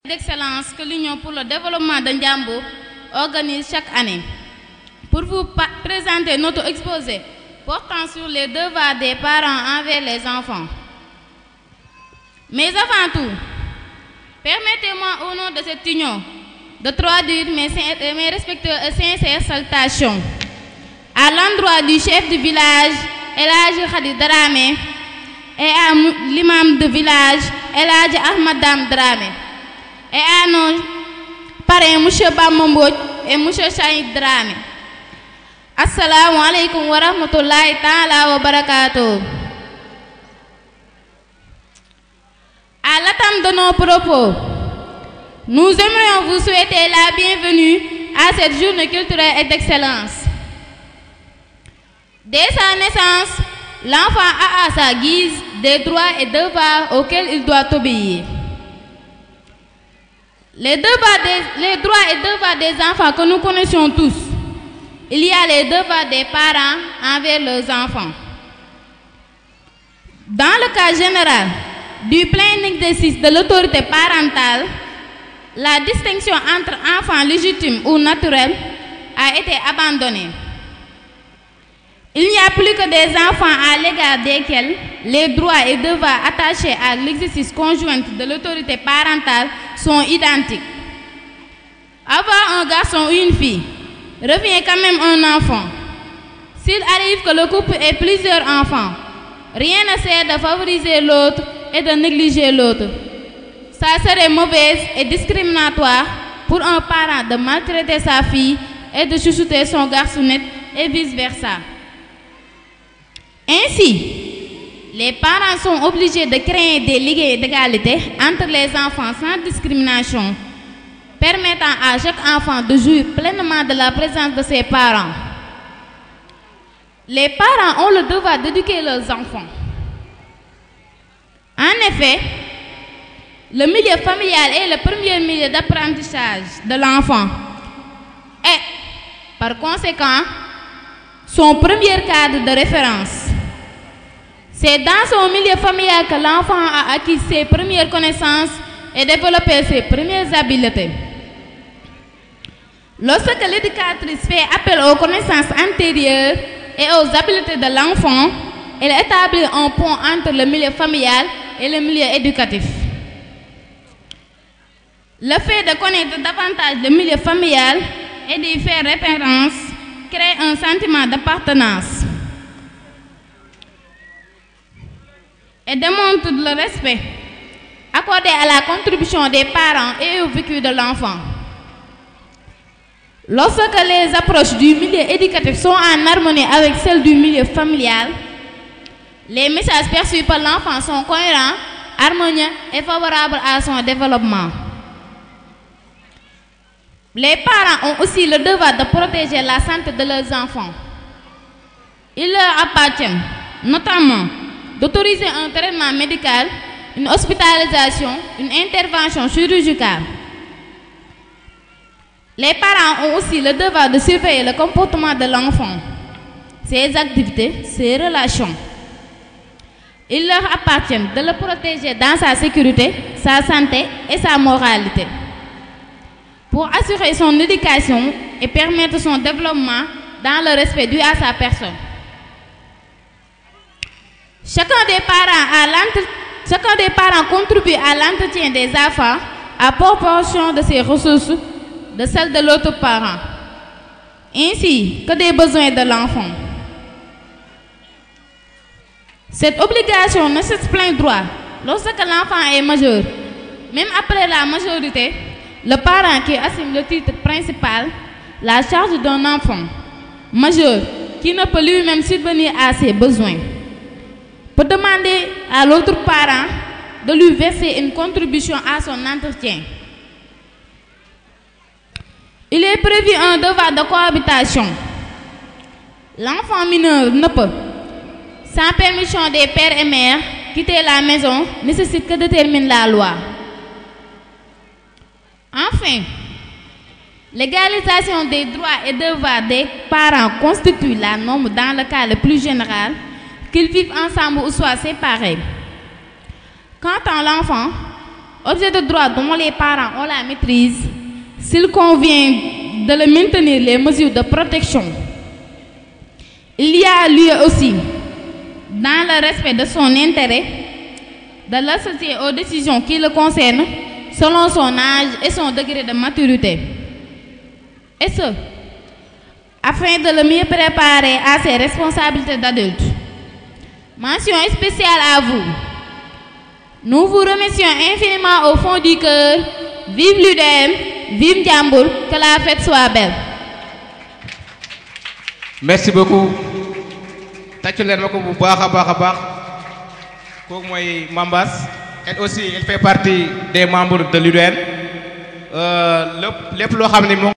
d'excellence que l'Union pour le développement de Ndiambour organise chaque année. Pour vous présenter notre exposé portant sur les devoirs des parents envers les enfants. Mais avant tout, permettez-moi au nom de cette union de traduire mes respectueuses et sincères salutations à l'endroit du chef du village, El Hadji Khady Dramé, et à l'imam de village, El Hadji Ahmad Dam Dramé, et à nos parrains, M. Bamba Mbodj et M. Chahid Dramé. Assalamu alaikum wa rahmatullahi ta'ala wa barakatuh. À l'attente de nos propos, nous aimerions vous souhaiter la bienvenue à cette journée culturelle et d'excellence. Dès sa naissance, l'enfant a à sa guise des droits et devoirs auxquels il doit obéir. Les droits et devoirs des enfants que nous connaissons tous. Il y a les devoirs des parents envers leurs enfants. Dans le cas général du plein exercice de l'autorité parentale, la distinction entre enfants légitimes ou naturels a été abandonnée. Il n'y a plus que des enfants à l'égard desquels les droits et devoirs attachés à l'exercice conjoint de l'autorité parentale sont identiques. Avoir un garçon ou une fille revient quand même un enfant. S'il arrive que le couple ait plusieurs enfants, rien ne sert de favoriser l'autre et de négliger l'autre. Ça serait mauvaise et discriminatoire pour un parent de maltraiter sa fille et de chouchouter son garçonnette et vice-versa. Ainsi, les parents sont obligés de créer des liens d'égalité entre les enfants sans discrimination, permettant à chaque enfant de jouir pleinement de la présence de ses parents. Les parents ont le devoir d'éduquer leurs enfants. En effet, le milieu familial est le premier milieu d'apprentissage de l'enfant et, par conséquent, son premier cadre de référence. C'est dans son milieu familial que l'enfant a acquis ses premières connaissances et développé ses premières habiletés. Lorsque l'éducatrice fait appel aux connaissances antérieures et aux habiletés de l'enfant, elle établit un pont entre le milieu familial et le milieu éducatif. Le fait de connaître davantage le milieu familial et d'y faire référence crée un sentiment d'appartenance et démontre le respect accordé à la contribution des parents et au vécu de l'enfant. Lorsque les approches du milieu éducatif sont en harmonie avec celles du milieu familial, les messages perçus par l'enfant sont cohérents, harmonieux et favorables à son développement. Les parents ont aussi le devoir de protéger la santé de leurs enfants. Il leur appartient, notamment, d'autoriser un traitement médical, une hospitalisation, une intervention chirurgicale. Les parents ont aussi le devoir de surveiller le comportement de l'enfant, ses activités, ses relations. Il leur appartient de le protéger dans sa sécurité, sa santé et sa moralité, pour assurer son éducation et permettre son développement dans le respect dû à sa personne. Chacun des parents contribue à l'entretien des enfants à proportion de ses ressources, de celles de l'autre parent, ainsi que des besoins de l'enfant. Cette obligation ne cesse plein droit lorsque l'enfant est majeur. Même après la majorité, le parent qui assume le titre principal, la charge d'un enfant majeur qui ne peut lui-même subvenir à ses besoins, peut demander à l'autre parent de lui verser une contribution à son entretien. Il est prévu un devoir de cohabitation. L'enfant mineur ne peut, sans permission des pères et mères, quitter la maison, nécessite que détermine la loi. Enfin, l'égalisation des droits et devoirs des parents constitue la norme dans le cas le plus général, qu'ils vivent ensemble ou soient séparés. Quant à l'enfant, objet de droit dont les parents ont la maîtrise, s'il convient de le maintenir les mesures de protection. Il y a lieu aussi, dans le respect de son intérêt, de l'associer aux décisions qui le concernent selon son âge et son degré de maturité. Et ce, afin de le mieux préparer à ses responsabilités d'adulte. Mention spéciale à vous. Nous vous remercions infiniment au fond du cœur. Vive l'UDM, vive Ndiambour, que la fête soit belle. Merci beaucoup. tàccu leen ma ko bu baax a baax a baax kooku mooy Mambas. Elle aussi elle fait partie des membres de l'UDN lépp loo xam ni moom